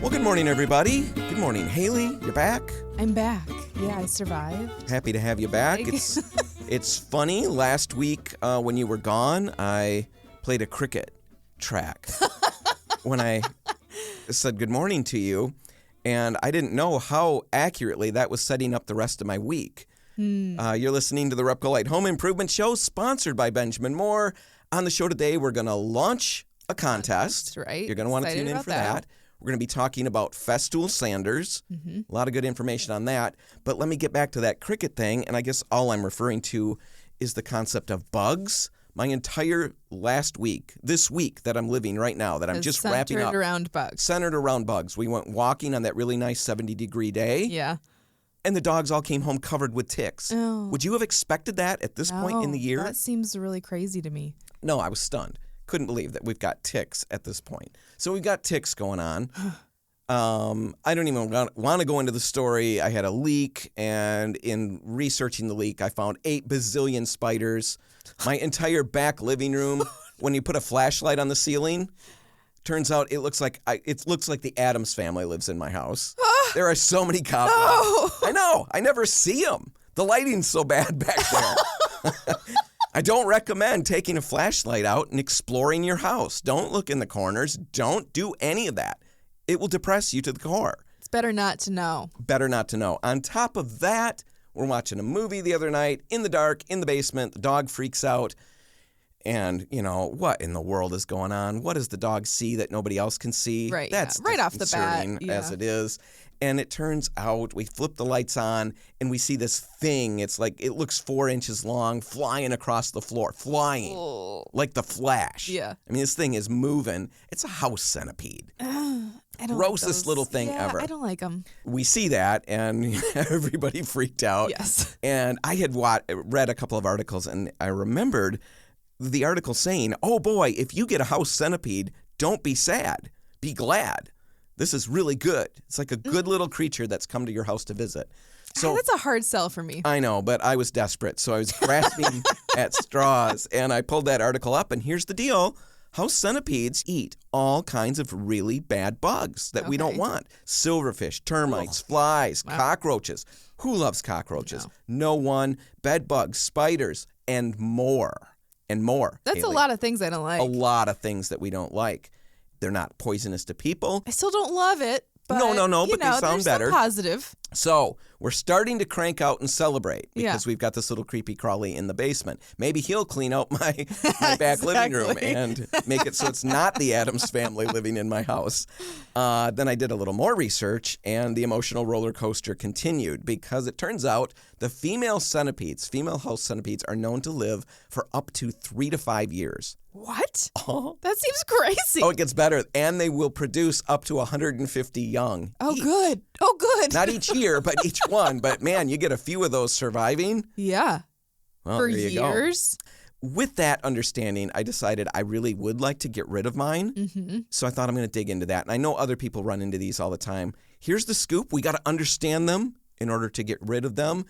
Well, good morning, everybody. Good morning, Hailey. You're back? I'm back. Yeah, I survived. Happy to have you back. It's funny. Last week when you were gone, I played a cricket track when I said good morning to you, and I didn't know how accurately that was setting up the rest of my week. You're listening to the Repco Light Home Improvement Show, sponsored by Benjamin Moore. On the show today, we're going to launch a contest. That's right. You're going to want to tune in for that. We're going to be talking about Festool sanders. A lot of good information on that. But let me get back to that cricket thing, and I guess all I'm referring to is the concept of bugs. My entire last week, this week that I'm living right now, that I'm just wrapping up. Centered around bugs. We went walking on that really nice 70-degree day. Yeah. And the dogs all came home covered with ticks. Oh. Would you have expected that at this point in the year? That seems really crazy to me. No, I was stunned. Couldn't believe that we've got ticks at this point. So we've got ticks going on. I don't even want to go into the story. I had a leak, and in researching the leak, I found 8 bazillion spiders. My entire back living room, when you put a flashlight on the ceiling, turns out it looks like the Addams family lives in my house. There are so many cobwebs. No. I know. I never see them. The lighting's so bad back there. I don't recommend taking a flashlight out and exploring your house. Don't look in the corners. Don't do any of that. It will depress you to the core. It's better not to know. Better not to know. On top of that, we're watching a movie the other night in the dark, in the basement. The dog freaks out. And, what in the world is going on? What does the dog see that nobody else can see? Right, That's right off the bat, as it is. And it turns out we flip the lights on and we see this thing. It's like it looks 4 inches long, flying across the floor, like the Flash. Yeah. I mean, this thing is moving. It's a house centipede. I don't Grossest like little thing ever. I don't like them. We see that, and everybody freaked out. Yes. And I had read a couple of articles, and I remembered the article saying, oh boy, if you get a house centipede, don't be sad. Be glad. This is really good. It's like a good little creature that's come to your house to visit. So that's a hard sell for me. I know, but I was desperate, so I was grasping at straws, and I pulled that article up, and here's the deal. House centipedes eat all kinds of really bad bugs that we don't want. Silverfish, termites, flies, cockroaches. Who loves cockroaches? No one. Bed bugs, spiders, and more. And more. That's Hailey. a lot of things I don't like. A lot of things that we don't like. They're not poisonous to people. I still don't love it. But, No, but they sound better. Some positive. So we're starting to crank out and celebrate because we've got this little creepy crawly in the basement. Maybe he'll clean out my back living room and make it so it's not the Addams family living in my house. Then I did a little more research, and the emotional roller coaster continued because it turns out the female house centipedes, are known to live for up to 3 to 5 years. What? That seems crazy. Oh, it gets better. And they will produce up to 150 young. Oh, good. Oh, good. Not each year, but each one. But, man, you get a few of those surviving. Yeah. Well, for there you years. Go. With that understanding, I decided I really would like to get rid of mine. So I thought I'm going to dig into that. And I know other people run into these all the time. Here's the scoop. We got to understand them in order to get rid of them.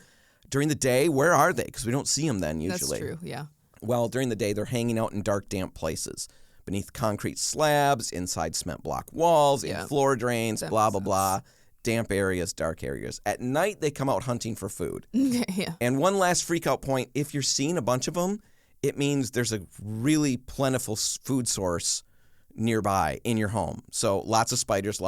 During the day, where are they? Because we don't see them then usually. That's true, yeah. Well, during the day, they're hanging out in dark, damp places, beneath concrete slabs, inside cement block walls, in floor drains, blah, blah, blah, damp areas, dark areas. At night, they come out hunting for food. And one last freak out point, if you're seeing a bunch of them, it means there's a really plentiful food source nearby in your home. So lots of spiders,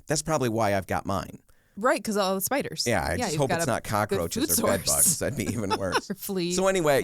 that's probably why I've got mine. Right, because all the spiders. Yeah, I just hope it's not cockroaches or bed bugs. That'd be even worse. Or fleas. So anyway,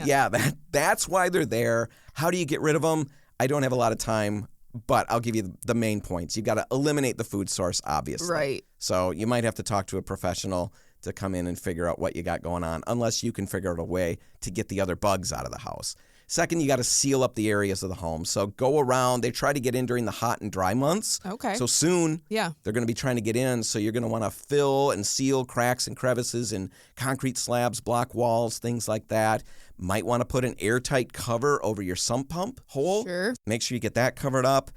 that's why they're there. How do you get rid of them? I don't have a lot of time, but I'll give you the main points. You've got to eliminate the food source, obviously. Right. So you might have to talk to a professional to come in and figure out what you got going on, unless you can figure out a way to get the other bugs out of the house. Second, you got to seal up the areas of the home. So go around. They try to get in during the hot and dry months. Okay. So soon, they're going to be trying to get in. So you're going to want to fill and seal cracks and crevices in concrete slabs, block walls, things like that. Might want to put an airtight cover over your sump pump hole. Sure. Make sure you get that covered up.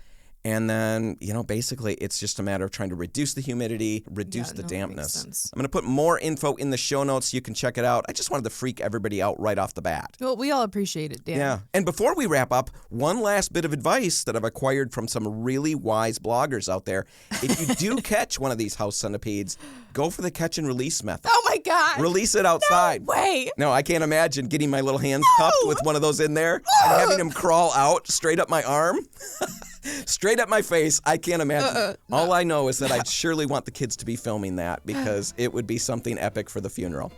And then, basically it's just a matter of trying to reduce the humidity, reduce the dampness. I'm going to put more info in the show notes so you can check it out. I just wanted to freak everybody out right off the bat. Well, we all appreciate it, Dan. Yeah. And before we wrap up, one last bit of advice that I've acquired from some really wise bloggers out there. If you do catch one of these house centipedes, go for the catch and release method. Oh, my God. Release it outside. No way. No, I can't imagine getting my little hands cupped with one of those in there and having them crawl out straight up my arm. Straight up my face. I can't imagine. No. All I know is that I'd surely want the kids to be filming that because it would be something epic for the funeral.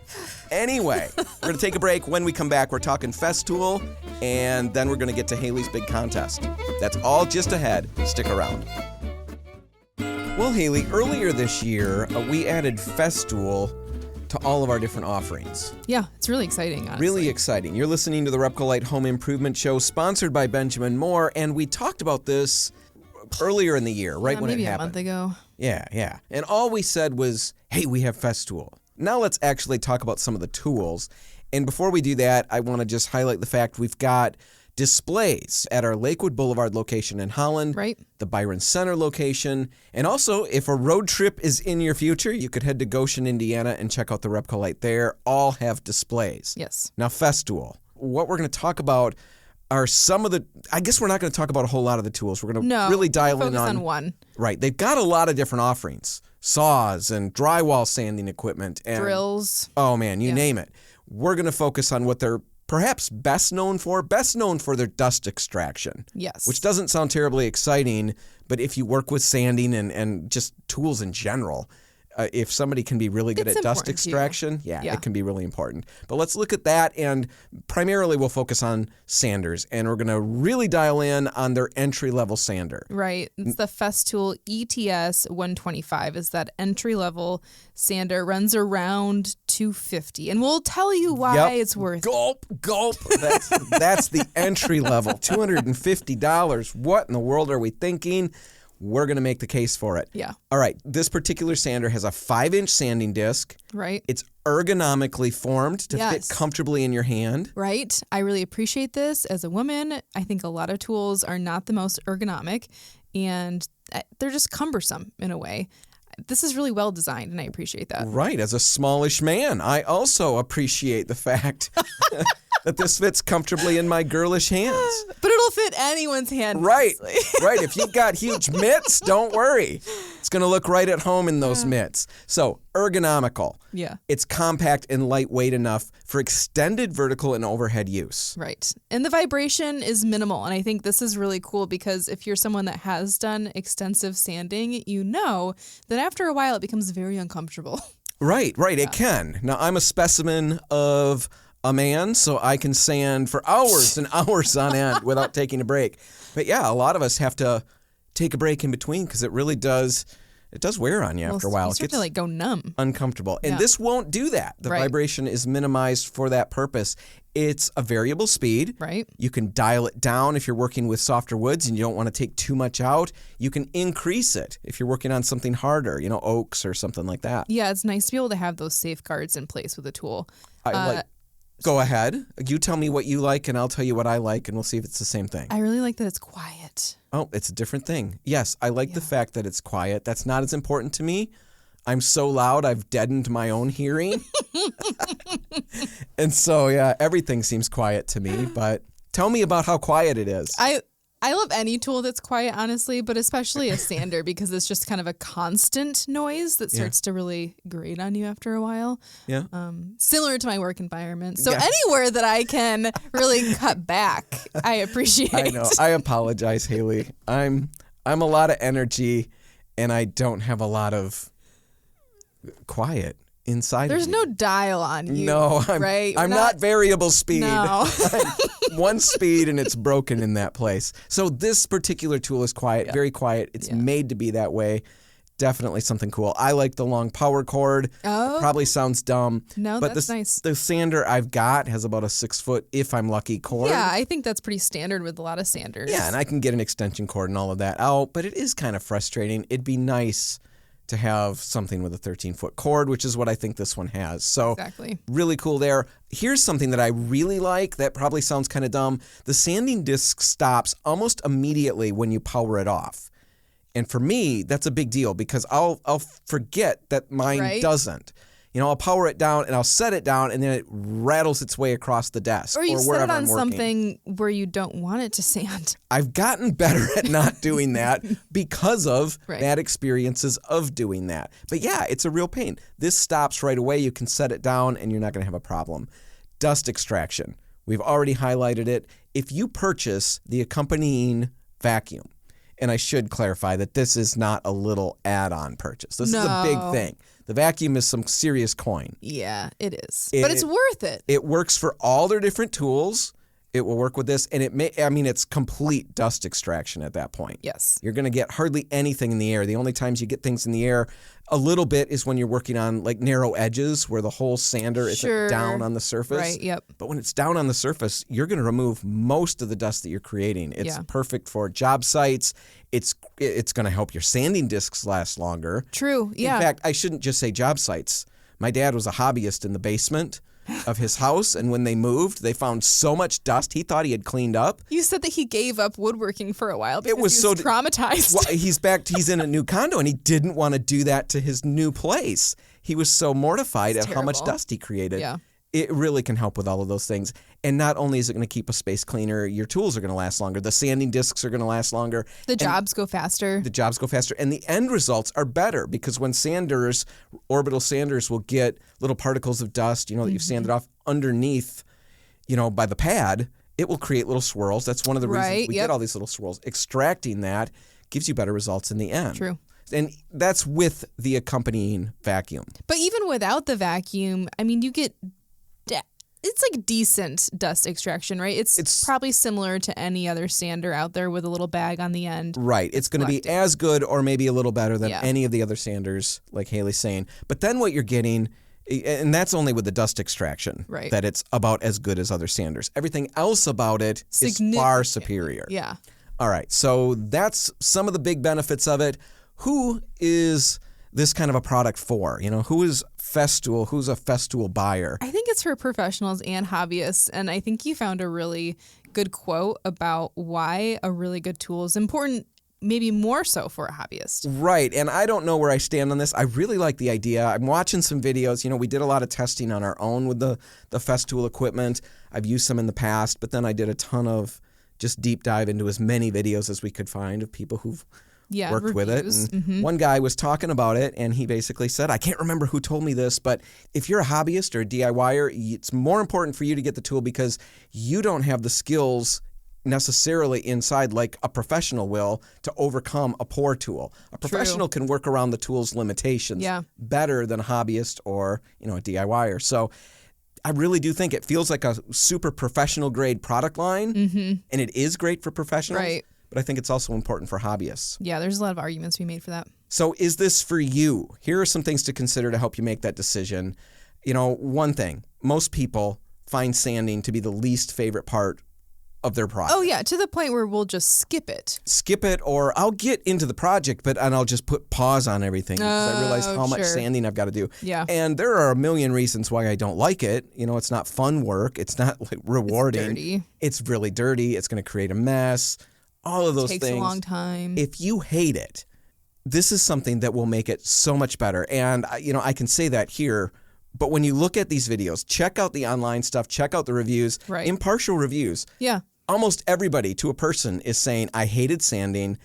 Anyway, we're going to take a break. When we come back, we're talking Festool, and then we're going to get to Hailey's big contest. That's all just ahead. Stick around. Well, Hailey, earlier this year, we added Festool to all of our different offerings. Yeah, it's really exciting, honestly. Really exciting. You're listening to the Repcolite Home Improvement Show, sponsored by Benjamin Moore, and we talked about this earlier in the year, right when it happened. Maybe a month ago. Yeah. And all we said was, hey, we have Festool. Now let's actually talk about some of the tools. And before we do that, I want to just highlight the fact we've got displays at our Lakewood Boulevard location in Holland, right? The Byron Center location, and also if a road trip is in your future, you could head to Goshen, Indiana and check out the Repcolite there. All have displays. Yes. Now Festool, what we're going to talk about are some of the, I guess we're not going to talk about a whole lot of the tools. We're going to really dial in on one. Right. They've got a lot of different offerings. Saws and drywall sanding equipment. And drills. Oh man, you name it. We're going to focus on what they're perhaps best known for their dust extraction. Yes. Which doesn't sound terribly exciting, but if you work with sanding and just tools in general, if somebody can be really good at dust extraction, it can be really important. But let's look at that, and primarily we'll focus on sanders, and we're going to really dial in on their entry-level sander. Right. It's the Festool ETS-125 is that entry-level sander. Runs around $250, and we'll tell you why it's worth Gulp. That's the entry level, $250. What in the world are we thinking? We're going to make the case for it. Yeah. All right. This particular sander has a 5-inch sanding disc. Right. It's ergonomically formed to fit comfortably in your hand. Right. I really appreciate this. As a woman, I think a lot of tools are not the most ergonomic, and they're just cumbersome in a way. This is really well designed, and I appreciate that. Right. As a smallish man, I also appreciate the fact that this fits comfortably in my girlish hands. But it'll fit anyone's hand. Right. Right. If you've got huge mitts, don't worry. It's going to look right at home in those mitts. So, ergonomical. Yeah. It's compact and lightweight enough for extended vertical and overhead use. Right. And the vibration is minimal. And I think this is really cool because if you're someone that has done extensive sanding, you know that after a while it becomes very uncomfortable. Right. It can. Now, I'm a specimen of a man, so I can sand for hours and hours on end without taking a break. But yeah, a lot of us have to take a break in between because it really does wear on you after a while. You start to go numb. Uncomfortable. And this won't do that. The vibration is minimized for that purpose. It's a variable speed. Right. You can dial it down if you're working with softer woods and you don't want to take too much out. You can increase it if you're working on something harder, oaks or something like that. Yeah, it's nice to be able to have those safeguards in place with a tool. Go ahead. You tell me what you like, and I'll tell you what I like, and we'll see if it's the same thing. I really like that it's quiet. Oh, it's a different thing. Yes, I like the fact that it's quiet. That's not as important to me. I'm so loud, I've deadened my own hearing. And so, everything seems quiet to me, but tell me about how quiet it is. I love any tool that's quiet, honestly, but especially a sander because it's just kind of a constant noise that starts to really grate on you after a while. Yeah. Similar to my work environment. So anywhere that I can really cut back, I appreciate. I know. I apologize, Hailey. I'm a lot of energy, and I don't have a lot of quiet inside. There's no dial on you. No, I'm not variable speed. No. I'm one speed and it's broken in that place. So this particular tool is quiet, very quiet. It's made to be that way. Definitely something cool. I like the long power cord. Oh. Probably sounds dumb. No, but that's nice. The sander I've got has about a 6-foot, if I'm lucky, cord. Yeah, I think that's pretty standard with a lot of sanders. Yeah, and I can get an extension cord and all of that out, but it is kind of frustrating. It'd be nice to have something with a 13-foot cord, which is what I think this one has. So really cool there. Here's something that I really like that probably sounds kind of dumb. The sanding disc stops almost immediately when you power it off. And for me, that's a big deal because I'll forget that mine doesn't. I'll power it down and I'll set it down and then it rattles its way across the desk or you or set wherever it on I'm working. something where you don't want it to sand. I've gotten better at not doing that because of bad experiences of doing that. But yeah, it's a real pain. This stops right away. You can set it down and you're not going to have a problem. Dust extraction. We've already highlighted it. If you purchase the accompanying vacuum, and I should clarify that this is not a little add-on purchase. This is a big thing. The vacuum is some serious coin. Yeah, it is. But it's worth it. It works for all their different tools. It will work with this. And it's complete dust extraction at that point. Yes. You're going to get hardly anything in the air. The only times you get things in the air a little bit is when you're working on like narrow edges where the whole sander isn't down on the surface. Right, yep. But when it's down on the surface, you're going to remove most of the dust that you're creating. It's perfect for job sites. It's going to help your sanding discs last longer. True, yeah. In fact, I shouldn't just say job sites. My dad was a hobbyist in the basement of his house, and when they moved, they found so much dust he thought he had cleaned up. You said that he gave up woodworking for a while because he was traumatized. Well, he's in a new condo, and he didn't want to do that to his new place. He was so mortified at how much dust he created. Yeah. It really can help with all of those things. And not only is it going to keep a space cleaner, your tools are going to last longer. The sanding discs are going to last longer. The jobs go faster. And the end results are better because when orbital sanders will get little particles of dust, that you've sanded off underneath, by the pad, it will create little swirls. That's one of the reasons we get all these little swirls. Extracting that gives you better results in the end. True. And that's with the accompanying vacuum. But even without the vacuum, you get... It's like decent dust extraction, right? It's probably similar to any other sander out there with a little bag on the end. Right. It's going to be as good or maybe a little better than any of the other sanders, like Hailey's saying. But then what you're getting, and that's only with the dust extraction, that it's about as good as other sanders. Everything else about it is far superior. Yeah. All right. So that's some of the big benefits of it. Who is this kind of a product for? Who is Festool? Who's a Festool buyer? I think it's for professionals and hobbyists. And I think you found a really good quote about why a really good tool is important, maybe more so for a hobbyist. Right. And I don't know where I stand on this. I really like the idea. I'm watching some videos. We did a lot of testing on our own with the Festool equipment. I've used some in the past, but then I did a ton of just deep dive into as many videos as we could find of people who've worked with it. And one guy was talking about it, and he basically said, I can't remember who told me this, but if you're a hobbyist or a DIYer, it's more important for you to get the tool because you don't have the skills necessarily inside like a professional will to overcome a poor tool. A professional can work around the tool's limitations better than a hobbyist or a DIYer. So I really do think it feels like a super professional grade product line, and it is great for professionals. Right. But I think it's also important for hobbyists. Yeah, there's a lot of arguments to be made for that. So is this for you? Here are some things to consider to help you make that decision. One thing, most people find sanding to be the least favorite part of their project. Oh, yeah, to the point where we'll just skip it. Or I'll get into the project, and I'll just put pause on everything because I realize how much sanding I've got to do. Yeah. And there are a million reasons why I don't like it. It's not fun work. It's not rewarding. It's dirty. It's really dirty. It's going to create a mess. All of those things. It takes a long time. If you hate it, this is something that will make it so much better. And, I can say that here, but when you look at these videos, check out the online stuff, check out the reviews, impartial reviews. Yeah. Almost everybody to a person is saying, I hated sanding.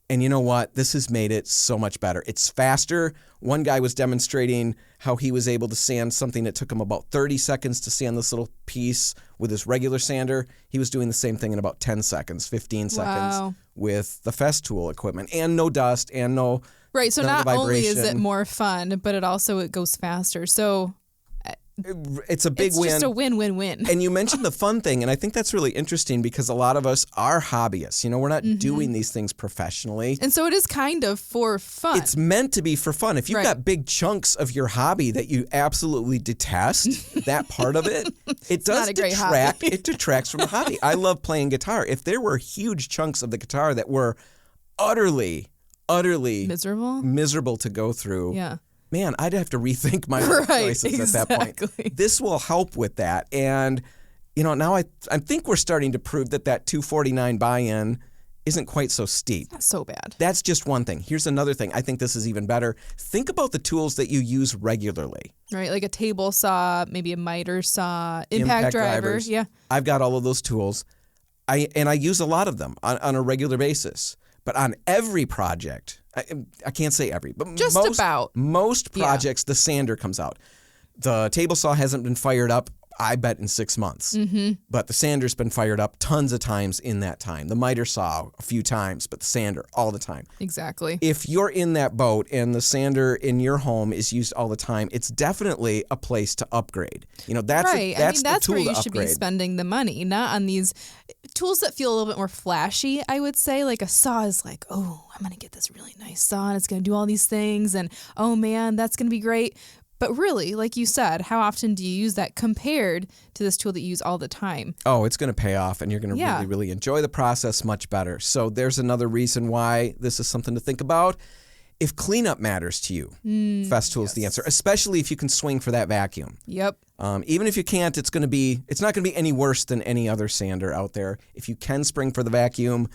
And you know what? This has made it so much better. It's faster. One guy was demonstrating how he was able to sand something that took him about 30 seconds to sand this little piece with his regular sander. He was doing the same thing in about 10 seconds, 15 seconds with the Festool equipment and no dust and no Right. So not only is it more fun, but it goes faster. So it's a big win. It's just a win-win-win. And you mentioned the fun thing, and I think that's really interesting because a lot of us are hobbyists. We're not doing these things professionally. And so it is kind of for fun. It's meant to be for fun. If you've got big chunks of your hobby that you absolutely detest, that part of it, it does detract. It detracts from the hobby. I love playing guitar. If there were huge chunks of the guitar that were utterly miserable to go through, man, I'd have to rethink my choices at that point. This will help with that. And, now I think we're starting to prove that $249 buy-in isn't quite so steep. Not so bad. That's just one thing. Here's another thing. I think this is even better. Think about the tools that you use regularly. Right, like a table saw, maybe a miter saw, impact drivers. Yeah. I've got all of those tools. I use a lot of them on a regular basis. But on every project, I can't say every, but most projects, the sander comes out. The table saw hasn't been fired up, I bet, in 6 months. Mm-hmm. But the sander's been fired up tons of times in that time. The miter saw a few times, but the sander all the time. Exactly. If you're in that boat and the sander in your home is used all the time, it's definitely a place to upgrade. That's right. That's the tool where you to should upgrade. be spending the money, not on these tools that feel a little bit more flashy, I would say. Like a saw is like, oh, I'm going to get this really nice saw and it's going to do all these things. And, oh, man, that's going to be great. But really, like you said, how often do you use that compared to this tool that you use all the time? Oh, it's going to pay off, and you're going to really, really enjoy the process much better. So there's another reason why this is something to think about. If cleanup matters to you, Festool is the answer, especially if you can swing for that vacuum. Yep. Even if you can't, it's not going to be any worse than any other sander out there. If you can spring for the vacuum,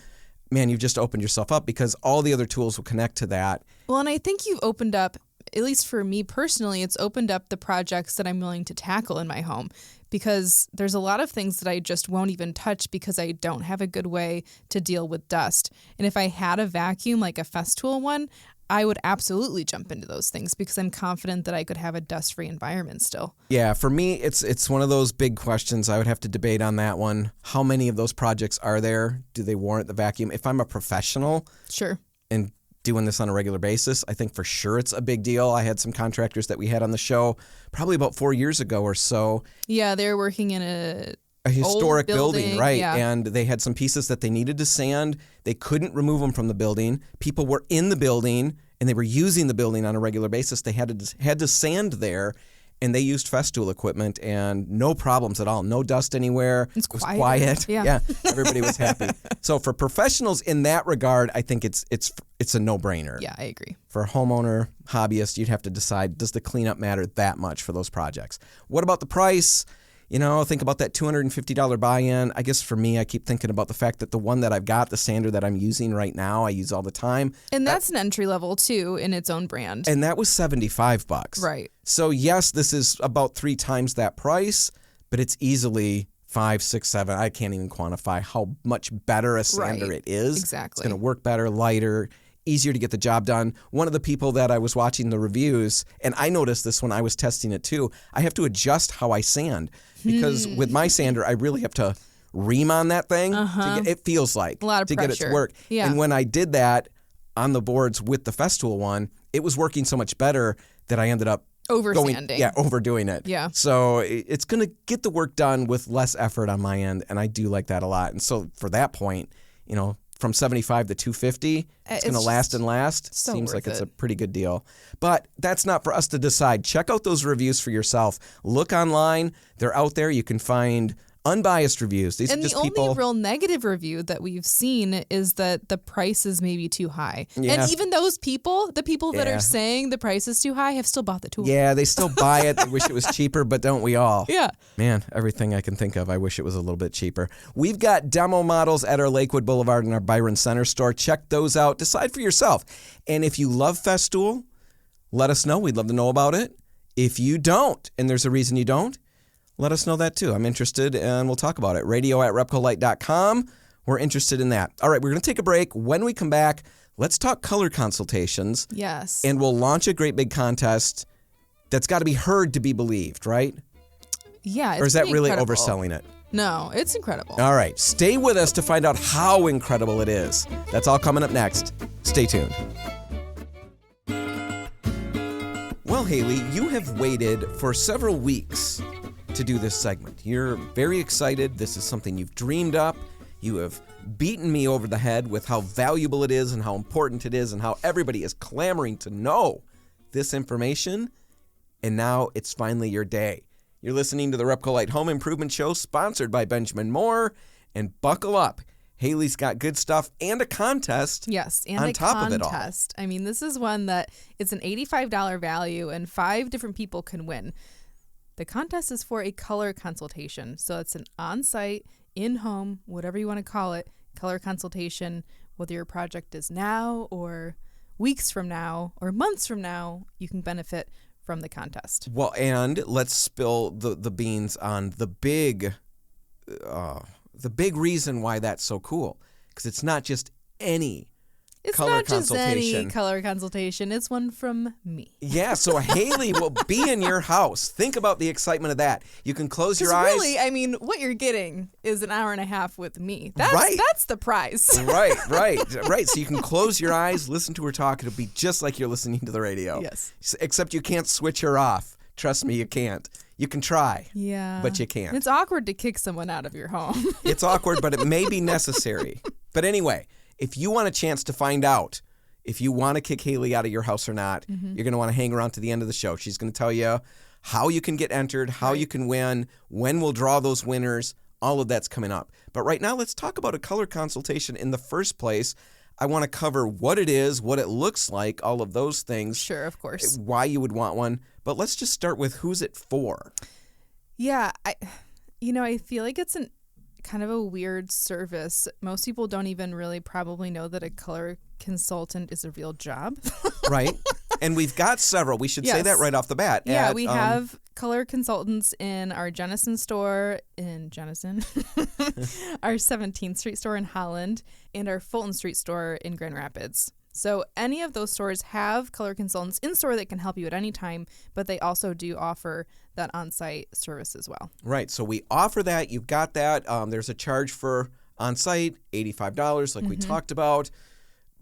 man, you've just opened yourself up because all the other tools will connect to that. Well, and I think you've opened up, at least for me personally, it's opened up the projects that I'm willing to tackle in my home, because there's a lot of things that I just won't even touch because I don't have a good way to deal with dust. And if I had a vacuum like a Festool one, I would absolutely jump into those things because I'm confident that I could have a dust-free environment still. Yeah, for me, it's one of those big questions. I would have to debate on that one. How many of those projects are there? Do they warrant the vacuum? If I'm a professional, sure, and doing this on a regular basis, I think for sure it's a big deal. I had some contractors that we had on the show probably about 4 years ago or so. Yeah, they were working in a historic building, right? Yeah. And they had some pieces that they needed to sand. They couldn't remove them from the building. People were in the building and they were using the building on a regular basis. They had to sand there, and they used Festool equipment, and no problems at all. No dust anywhere. It was quiet. Yeah. Everybody was happy. So for professionals in that regard, I think it's a no-brainer. Yeah, I agree. For a homeowner, hobbyist, you'd have to decide, does the cleanup matter that much for those projects? What about the price? Think about that $250 buy-in. I guess for me, I keep thinking about the fact that the one that I've got, the sander that I'm using right now, I use all the time. And that's an entry level too in its own brand. And that was $75. Right. So yes, this is about 3 times that price, but it's easily 5, 6, 7. I can't even quantify how much better a sander it is. Exactly. It's going to work better, lighter, easier to get the job done. One of the people that I was watching the reviews, and I noticed this when I was testing it too, I have to adjust how I sand, because with my sander, I really have to ream on that thing. To get, it feels like a lot of to pressure. Get it to work. Yeah. And when I did that on the boards with the Festool one, it was working so much better that I ended up oversanding. Overdoing it. Yeah. So it's going to get the work done with less effort on my end, and I do like that a lot. And so for that point, from 75 to 250, it's going to last and last. So Seems like it's a pretty good deal. But that's not for us to decide. Check out those reviews for yourself. Look online. They're out there. You can find unbiased reviews. These are just the people. only real negative review that we've seen is that the price is maybe too high. Yeah. And even those people, the people that are saying the price is too high, have still bought the tool. Yeah, they still buy it. They wish it was cheaper, but don't we all? Yeah. Man, everything I can think of, I wish it was a little bit cheaper. We've got demo models at our Lakewood Boulevard and our Byron Center store. Check those out. Decide for yourself. And if you love Festool, let us know. We'd love to know about it. If you don't, and there's a reason you don't, let us know that too. I'm interested, and we'll talk about it. radio@repcolite.com. We're interested in that. All right, we're going to take a break. When we come back, let's talk color consultations. Yes. And we'll launch a great big contest that's got to be heard to be believed, right? Yeah. Or is that really incredible. overselling it? No, it's incredible. All right, stay with us to find out how incredible it is. That's all coming up next. Stay tuned. Well, Hailey, you have waited for several weeks to do this segment. You're very excited. This is something you've dreamed up. You have beaten me over the head with how valuable it is and how important it is and how everybody is clamoring to know this information. And now it's finally your day. You're listening to the Repcolite Home Improvement Show, sponsored by Benjamin Moore. And buckle up. Hailey's got good stuff and a contest. Yes, and on a top contest. Of it all. I mean, this is one that it's an $85 value, and 5 different people can win. The contest is for a color consultation. So it's an on-site, in-home, whatever you want to call it, color consultation whether your project is now or weeks from now or months from now, you can benefit from the contest. Well, and let's spill the beans on the big reason why that's so cool, because it's not just any color not just consultation. any color consultation. It's one from me. Yeah, so Hailey will be in your house. Think about the excitement of that. You can close your eyes. Really, I mean, what you're getting is an hour and a half with me. That's the prize. Right. So you can close your eyes, listen to her talk. It'll be just like you're listening to the radio. Yes. Except you can't switch her off. Trust me, you can't. You can try. Yeah. But you can't. It's awkward to kick someone out of your home. It's awkward, but it may be necessary. But anyway, if you want a chance to find out if you want to kick Hailey out of your house or not, you're going to want to hang around to the end of the show. She's going to tell you how you can get entered, how you can win, when we'll draw those winners. All of that's coming up. But right now, let's talk about a color consultation in the first place. I want to cover what it is, what it looks like, all of those things. Sure, of course. Why you would want one. But let's just start with who's it for. Yeah, I feel like it's kind of a weird service. Most people don't even really probably know that a color consultant is a real job. Right. And we've got several. We should say that right off the bat. Yeah, we have color consultants in our Jenison store in Jenison, our 17th Street store in Holland, and our Fulton Street store in Grand Rapids. So any of those stores have color consultants in store that can help you at any time, but they also do offer that on-site service as well. Right. So we offer that. You've got that. There's a charge for on-site, $85, like we talked about.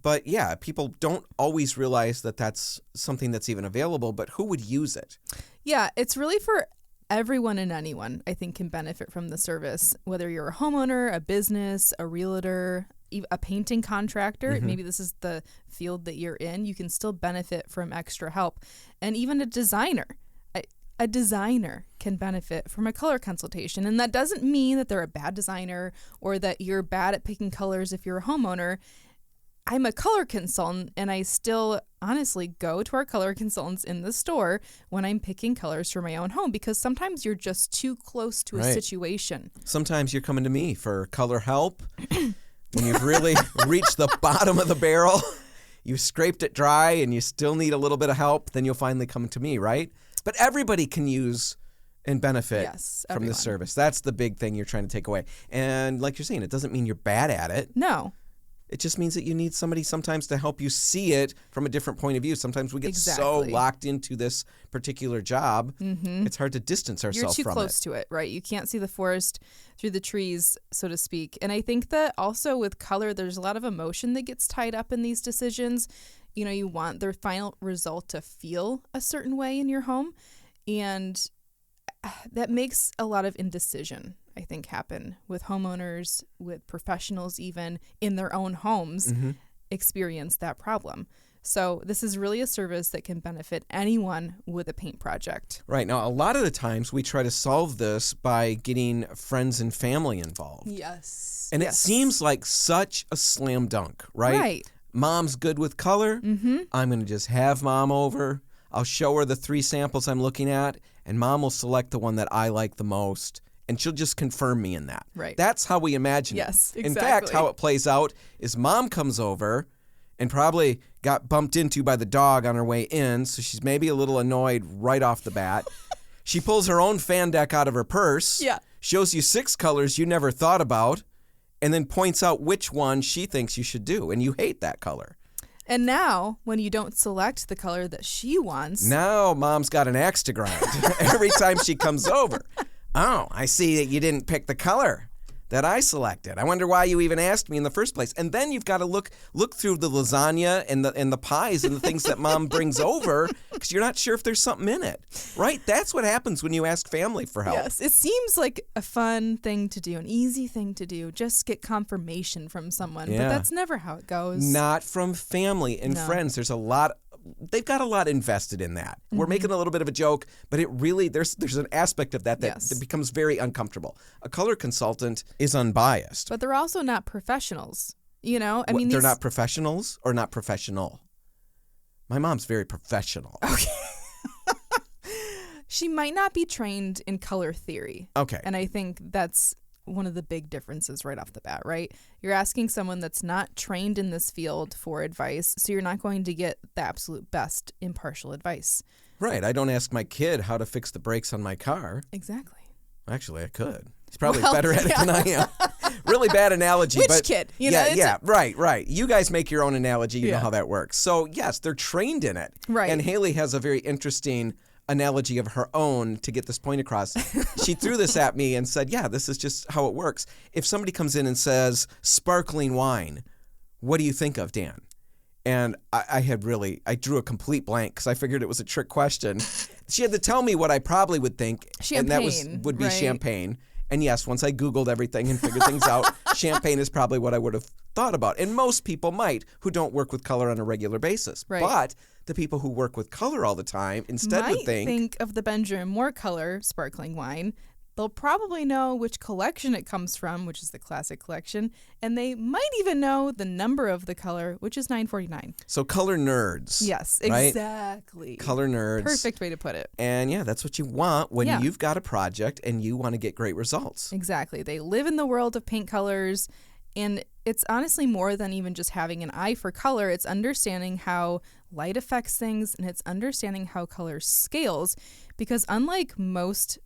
But yeah, people don't always realize that that's something that's even available, but who would use it? Yeah, it's really for everyone and anyone, I think, can benefit from the service, whether you're a homeowner, a business, a realtor, a painting contractor. Maybe this is the field that you're in. You can still benefit from extra help. And even a designer. A designer can benefit from a color consultation. And that doesn't mean that they're a bad designer or that you're bad at picking colors if you're a homeowner. I'm a color consultant, and I still honestly go to our color consultants in the store when I'm picking colors for my own home, because sometimes you're just too close to a situation. Sometimes you're coming to me for color help. When you've really reached the bottom of the barrel, you've scraped it dry, and you still need a little bit of help, then you'll finally come to me, right? But everybody can use and benefit from this service. That's the big thing you're trying to take away. And like you're saying, it doesn't mean you're bad at it. No. It just means that you need somebody sometimes to help you see it from a different point of view. Sometimes we get so locked into this particular job, it's hard to distance ourselves from it. You're too close to it, right? You can't see the forest through the trees, so to speak. And I think that also with color, there's a lot of emotion that gets tied up in these decisions. You know, you want the final result to feel a certain way in your home. And that makes a lot of indecision, I think, happen with homeowners, with professionals even in their own homes experience that problem. So this is really a service that can benefit anyone with a paint project. Right. Now, a lot of the times we try to solve this by getting friends and family involved. Yes. And it seems like such a slam dunk, right? Right. Mom's good with color. I'm going to just have Mom over. I'll show her the 3 samples I'm looking at, and Mom will select the one that I like the most. And she'll just confirm me in that. Right. That's how we imagine it. Yes, exactly. In fact, how it plays out is Mom comes over and probably got bumped into by the dog on her way in, so she's maybe a little annoyed right off the bat. She pulls her own fan deck out of her purse, shows you 6 colors you never thought about, and then points out which one she thinks you should do, and you hate that color. And now, when you don't select the color that she wants... Now Mom's got an axe to grind every time she comes over. Oh, I see that you didn't pick the color that I selected. I wonder why you even asked me in the first place. And then you've got to look through the lasagna and the pies and the things that Mom brings over, because you're not sure if there's something in it, right? That's what happens when you ask family for help. Yes, it seems like a fun thing to do, an easy thing to do, just get confirmation from someone. But that's never how it goes. Not from family and friends. They've got a lot invested in that. We're making a little bit of a joke, but it really, there's an aspect of that becomes very uncomfortable. A color consultant is unbiased. But they're also not professionals, you know? I mean, they're not professionals or not professional? My mom's very professional. Okay. She might not be trained in color theory. Okay. And I think that's one of the big differences right off the bat, right? You're asking someone that's not trained in this field for advice, so you're not going to get the absolute best impartial advice. Right. I don't ask my kid how to fix the brakes on my car. Exactly. Actually, I could. He's probably better at it than I am. Really bad analogy. Which kid? Right. You guys make your own analogy. You know how that works. So, yes, they're trained in it. Right. And Hailey has a very interesting analogy of her own to get this point across. She threw this at me and said, yeah, this is just how it works. If somebody comes in and says, sparkling wine, what do you think of, Dan? And I drew a complete blank because I figured it was a trick question. She had to tell me what I probably would think. Champagne, and that would be champagne. And yes, once I Googled everything and figured things out, champagne is probably what I would have thought about. And most people might who don't work with color on a regular basis. Right. But the people who work with color all the time instead would think of the Benjamin Moore color sparkling wine. They'll probably know which collection it comes from, which is the classic collection, and they might even know the number of the color, which is 949. So color nerds. Yes, right? Exactly. Color nerds. Perfect way to put it. And yeah, that's what you want when you've got a project and you want to get great results. Exactly. They live in the world of paint colors, and it's honestly more than even just having an eye for color. It's understanding how light affects things, and it's understanding how color scales, because unlike most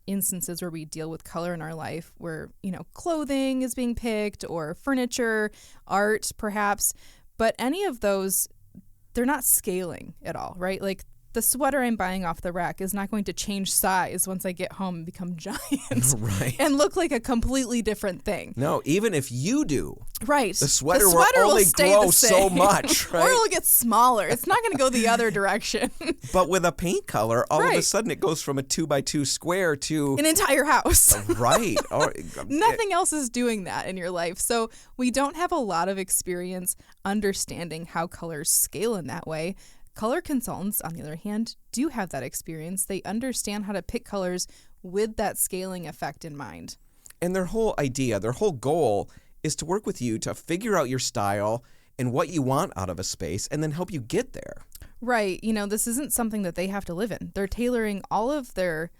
instances where we deal with color in our life, where, clothing is being picked or furniture, art perhaps, but any of those, they're not scaling at all, right? Like the sweater I'm buying off the rack is not going to change size once I get home and become giant right. and look like a completely different thing. No, even if you do. Right. The sweater will only grow so much, right? Or it'll get smaller. It's not going to go the other direction. But with a paint color, all of a sudden it goes from a 2x2 square to an entire house. Right. Nothing else is doing that in your life. So we don't have a lot of experience understanding how colors scale in that way. Color consultants, on the other hand, do have that experience. They understand how to pick colors with that scaling effect in mind. And their whole idea, their whole goal is to work with you to figure out your style and what you want out of a space and then help you get there. Right. This isn't something that they have to live in. They're tailoring all of their,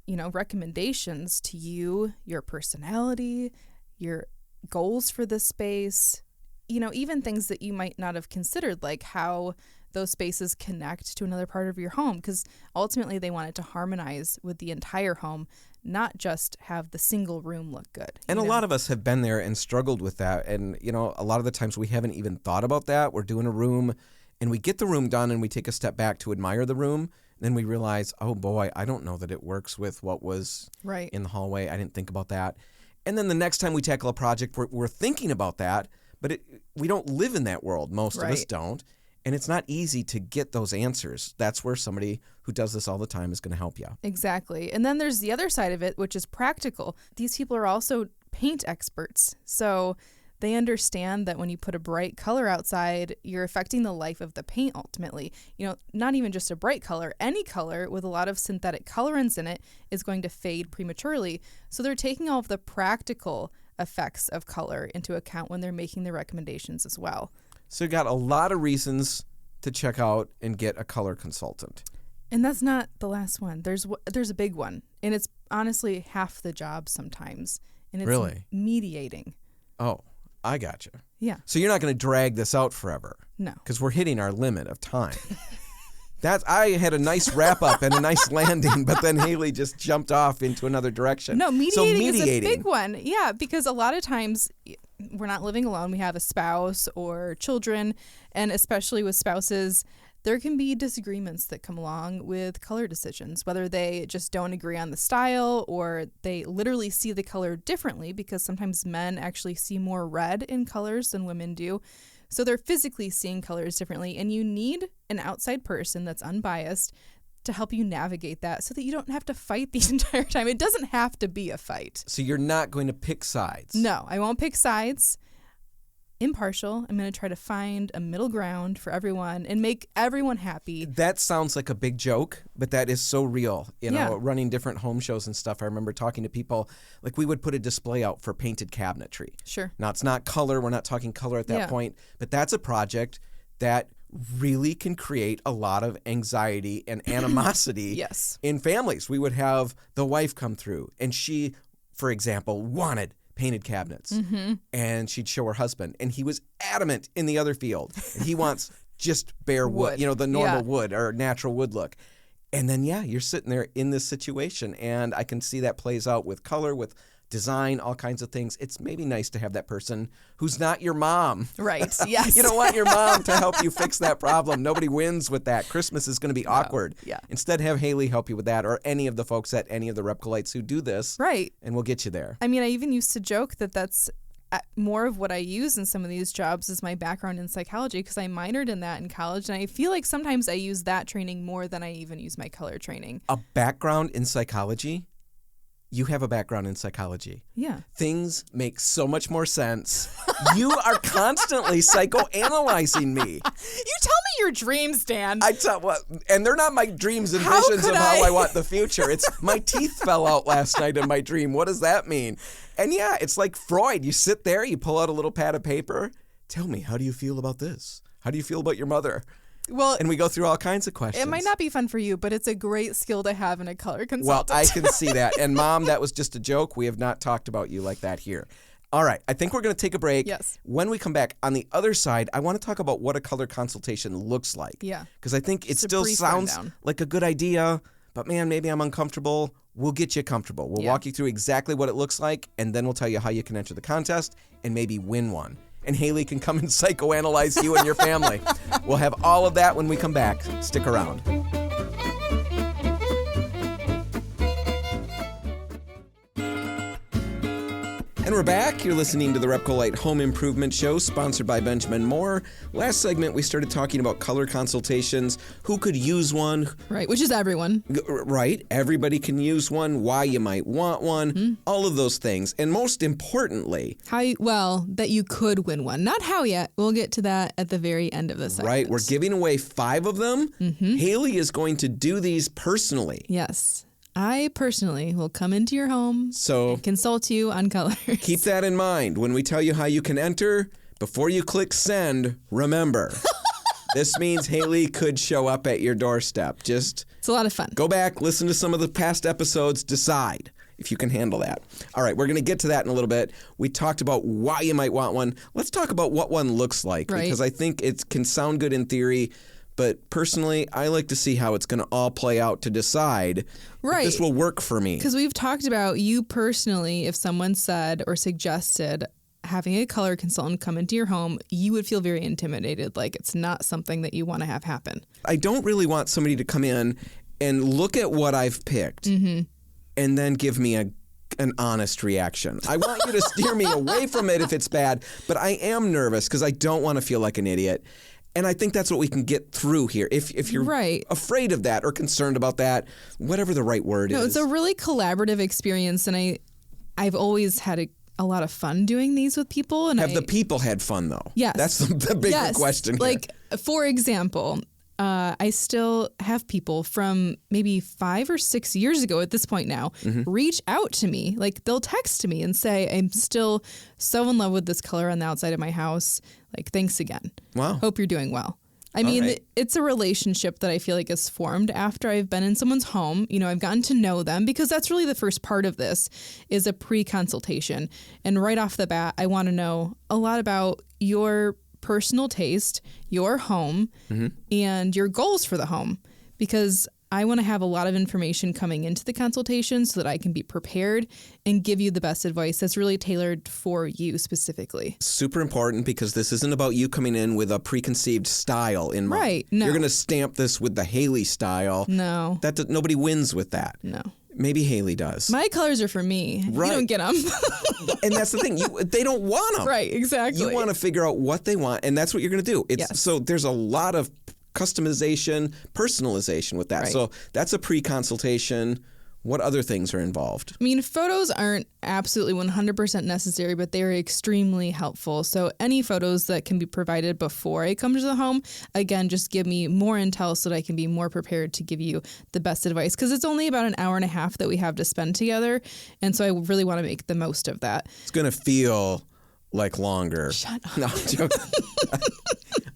recommendations to you, your personality, your goals for the space, even things that you might not have considered, like how those spaces connect to another part of your home, because ultimately they want it to harmonize with the entire home, not just have the single room look good. And a lot of us have been there and struggled with that. And, a lot of the times we haven't even thought about that. We're doing a room and we get the room done and we take a step back to admire the room. Then we realize, oh boy, I don't know that it works with what was in the hallway. I didn't think about that. And then the next time we tackle a project, we're thinking about that, but we don't live in that world. Most of us don't. And it's not easy to get those answers. That's where somebody who does this all the time is going to help you. Exactly. And then there's the other side of it, which is practical. These people are also paint experts. So they understand that when you put a bright color outside, you're affecting the life of the paint ultimately. Not even just a bright color, any color with a lot of synthetic colorants in it is going to fade prematurely. So they're taking all of the practical effects of color into account when they're making their recommendations as well. So you got a lot of reasons to check out and get a color consultant. And that's not the last one. There's a big one, and it's honestly half the job sometimes. And it's mediating. Oh, I gotcha. Yeah. So you're not going to drag this out forever. No. Because we're hitting our limit of time. I had a nice wrap up and a nice landing, but then Hailey just jumped off into another direction. No, mediating is a big one. Yeah, because a lot of times we're not living alone. We have a spouse or children, and especially with spouses, there can be disagreements that come along with color decisions, whether they just don't agree on the style or they literally see the color differently, because sometimes men actually see more red in colors than women do. So they're physically seeing colors differently, and you need an outside person that's unbiased to help you navigate that so that you don't have to fight the entire time. It doesn't have to be a fight. So you're not going to pick sides? No, I won't pick sides. Impartial. I'm going to try to find a middle ground for everyone and make everyone happy. That sounds like a big joke, but that is so real. Running different home shows and stuff. I remember talking to people, like we would put a display out for painted cabinetry. Sure. Now, it's not color. We're not talking color at that point, but that's a project that really can create a lot of anxiety and animosity in families. We would have the wife come through, and she for example, wanted painted cabinets. And she'd show her husband, and he was adamant in the other field. And he wants just bare wood, the normal wood or natural wood look. And then, you're sitting there in this situation, and I can see that plays out with color, with design, all kinds of things. It's maybe nice to have that person who's not your mom. Right, yes. You don't want your mom to help you fix that problem. Nobody wins with that. Christmas is going to be awkward. Yeah. Instead, have Hailey help you with that, or any of the folks at any of the Repcolites who do this. Right. And we'll get you there. I mean, I even used to joke that that's more of what I use in some of these jobs is my background in psychology, because I minored in that in college, and I feel like sometimes I use that training more than I even use my color training. A background in psychology? You have a background in psychology. Yeah. Things make so much more sense. You are constantly psychoanalyzing me. You tell me your dreams, Dan. And they're not my dreams and visions of how I want the future. It's my teeth fell out last night in my dream. What does that mean? And it's like Freud. You sit there, you pull out a little pad of paper. Tell me, how do you feel about this? How do you feel about your mother? Well, and we go through all kinds of questions. It might not be fun for you, but it's a great skill to have in a color consultant. Well, I can see that. And Mom, that was just a joke. We have not talked about you like that here. All right. I think we're going to take a break. Yes. When we come back, on the other side, I want to talk about what a color consultation looks like. Yeah. Because I think it still sounds like a good idea, but man, maybe I'm uncomfortable. We'll get you comfortable. We'll walk you through exactly what it looks like, and then we'll tell you how you can enter the contest and maybe win one. And Hailey can come and psychoanalyze you and your family. We'll have all of that when we come back. Stick around. And we're back. You're listening to the Repcolite Home Improvement Show, sponsored by Benjamin Moore. Last segment, we started talking about color consultations, who could use one. Right, which is everyone. Right. Everybody can use one, why you might want one, all of those things. And most importantly, that you could win one. Not how yet. We'll get to that at the very end of the segment. Right. We're giving away 5 of them. Hailey is going to do these personally. Yes. I personally will come into your home and consult you on colors. Keep that in mind. When we tell you how you can enter, before you click send, remember, this means Hailey could show up at your doorstep. It's a lot of fun. Go back, listen to some of the past episodes, decide if you can handle that. All right, we're going to get to that in a little bit. We talked about why you might want one. Let's talk about what one looks like, because I think it can sound good in theory. But personally, I like to see how it's going to all play out to decide if this will work for me. Because we've talked about you personally, if someone said or suggested having a color consultant come into your home, you would feel very intimidated, like it's not something that you want to have happen. I don't really want somebody to come in and look at what I've picked and then give me an honest reaction. I want you to steer me away from it if it's bad, but I am nervous because I don't want to feel like an idiot. And I think that's what we can get through here. If you're afraid of that or concerned about that, whatever the right word is. No, it's a really collaborative experience, and I've always had a lot of fun doing these with people. And have the people had fun, though? Yes. That's the bigger question here. Like, for example, I still have people from maybe 5 or 6 years ago at this point now reach out to me. Like, they'll text me and say, I'm still so in love with this color on the outside of my house. Like, thanks again. Wow. Hope you're doing well. I mean, it's a relationship that I feel like is formed after I've been in someone's home. You know, I've gotten to know them, because that's really the first part of this is a pre-consultation. And right off the bat, I want to know a lot about your personal taste, your home, and your goals for the home, because I want to have a lot of information coming into the consultation so that I can be prepared and give you the best advice that's really tailored for you specifically. Super important, because this isn't about you coming in with a preconceived style in mind. Right. No. You're going to stamp this with the Hailey style. No. Nobody wins with that. No. Maybe Hailey does. My colors are for me. Right. You don't get them. And that's the thing. They don't want them. Right, exactly. You want to figure out what they want, and that's what you're going to do. So there's a lot of customization, personalization with that. Right. So that's a pre-consultation. What other things are involved? I mean, photos aren't absolutely 100% necessary, but they're extremely helpful. So any photos that can be provided before I come to the home, again, just give me more intel so that I can be more prepared to give you the best advice. Because it's only about an hour and a half that we have to spend together. And so I really want to make the most of that. It's going to feel like longer. Shut up. No, I'm joking.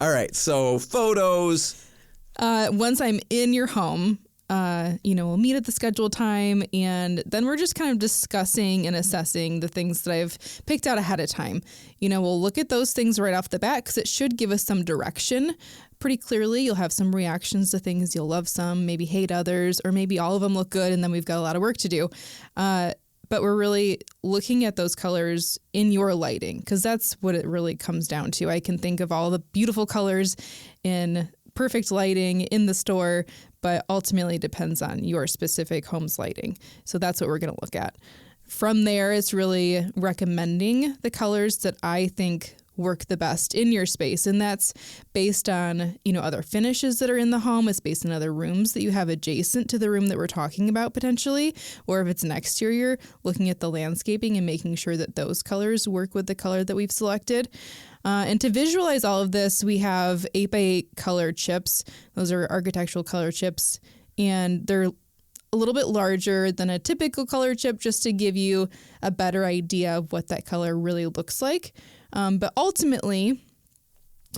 All right. So photos. Once I'm in your home, we'll meet at the scheduled time, and then we're just kind of discussing and assessing the things that I've picked out ahead of time. We'll look at those things right off the bat because it should give us some direction pretty clearly. You'll have some reactions to things. You'll love some, maybe hate others, or maybe all of them look good, and then we've got a lot of work to do. But we're really looking at those colors in your lighting because that's what it really comes down to. I can think of all the beautiful colors in perfect lighting in the store, but ultimately it depends on your specific home's lighting. So that's what we're going to look at. From there, it's really recommending the colors that I think work the best in your space. And that's based on, other finishes that are in the home. It's based on other rooms that you have adjacent to the room that we're talking about potentially. Or if it's an exterior, looking at the landscaping and making sure that those colors work with the color that we've selected. And to visualize all of this, we have 8x8 color chips. Those are architectural color chips, and they're a little bit larger than a typical color chip just to give you a better idea of what that color really looks like. But ultimately,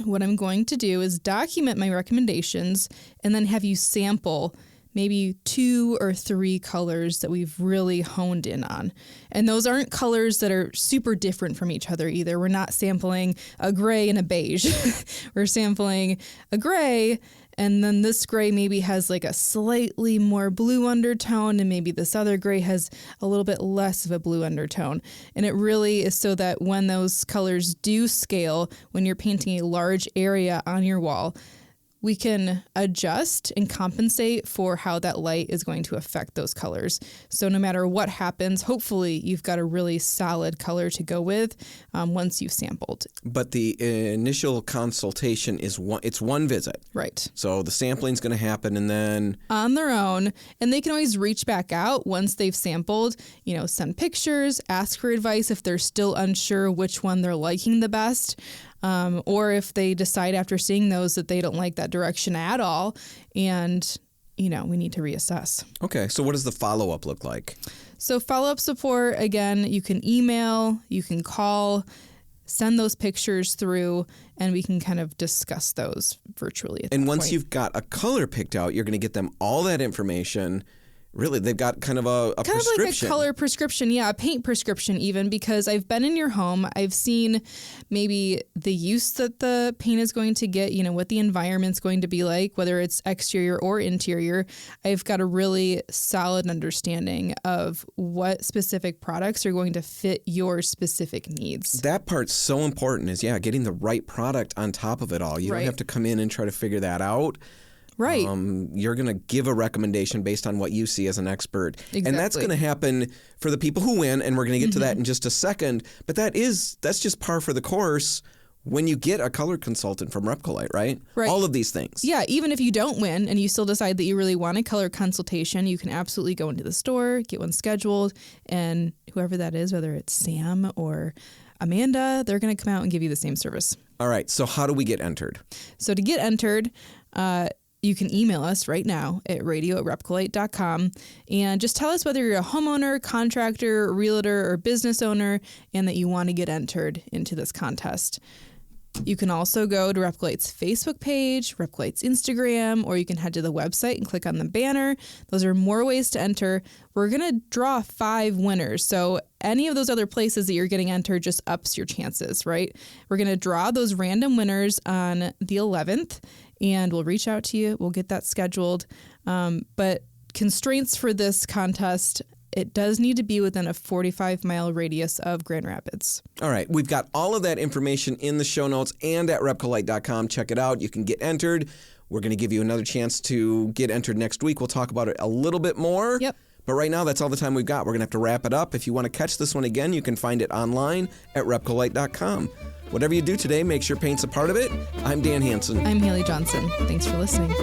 what I'm going to do is document my recommendations and then have you sample maybe 2 or 3 colors that we've really honed in on. And those aren't colors that are super different from each other either. We're not sampling a gray and a beige. We're sampling a gray, and then this gray maybe has like a slightly more blue undertone, and maybe this other gray has a little bit less of a blue undertone. And it really is so that when those colors do scale, when you're painting a large area on your wall, we can adjust and compensate for how that light is going to affect those colors. So no matter what happens, hopefully you've got a really solid color to go with once you've sampled. But the initial consultation is one visit. Right. So the sampling is going to happen and then... on their own. And they can always reach back out once they've sampled, send pictures, ask for advice if they're still unsure which one they're liking the best. Or if they decide after seeing those that they don't like that direction at all, and, we need to reassess. Okay, so what does the follow-up look like? So follow-up support, again, you can email, you can call, send those pictures through, and we can kind of discuss those virtually. And once you've got a color picked out, you're going to get them all that information. Really, they've got kind of a prescription. Kind of like a color prescription, a paint prescription even, because I've been in your home. I've seen maybe the use that the paint is going to get, what the environment's going to be like, whether it's exterior or interior. I've got a really solid understanding of what specific products are going to fit your specific needs. That part's so important is, getting the right product on top of it all. You don't have to come in and try to figure that out. Right. You're going to give a recommendation based on what you see as an expert. Exactly. And that's going to happen for the people who win, and we're going to get to that in just a second. But that's just par for the course when you get a color consultant from Repcolite, right? Right. All of these things. Yeah, even if you don't win and you still decide that you really want a color consultation, you can absolutely go into the store, get one scheduled, and whoever that is, whether it's Sam or Amanda, they're going to come out and give you the same service. All right, so how do we get entered? So to get entered, you can email us right now at radio@repcolite.com and just tell us whether you're a homeowner, contractor, realtor, or business owner and that you want to get entered into this contest. You can also go to Repcolite's Facebook page, Repcolite's Instagram, or you can head to the website and click on the banner. Those are more ways to enter. We're going to draw 5 winners. So any of those other places that you're getting entered just ups your chances, right? We're going to draw those random winners on the 11th, and we'll reach out to you. We'll get that scheduled. But constraints for this contest, it does need to be within a 45-mile radius of Grand Rapids. All right. We've got all of that information in the show notes and at repcolite.com. Check it out. You can get entered. We're going to give you another chance to get entered next week. We'll talk about it a little bit more. Yep. But right now, that's all the time we've got. We're going to have to wrap it up. If you want to catch this one again, you can find it online at repcolite.com. Whatever you do today, make sure paint's a part of it. I'm Dan Hansen. I'm Hailey Johnson. Thanks for listening.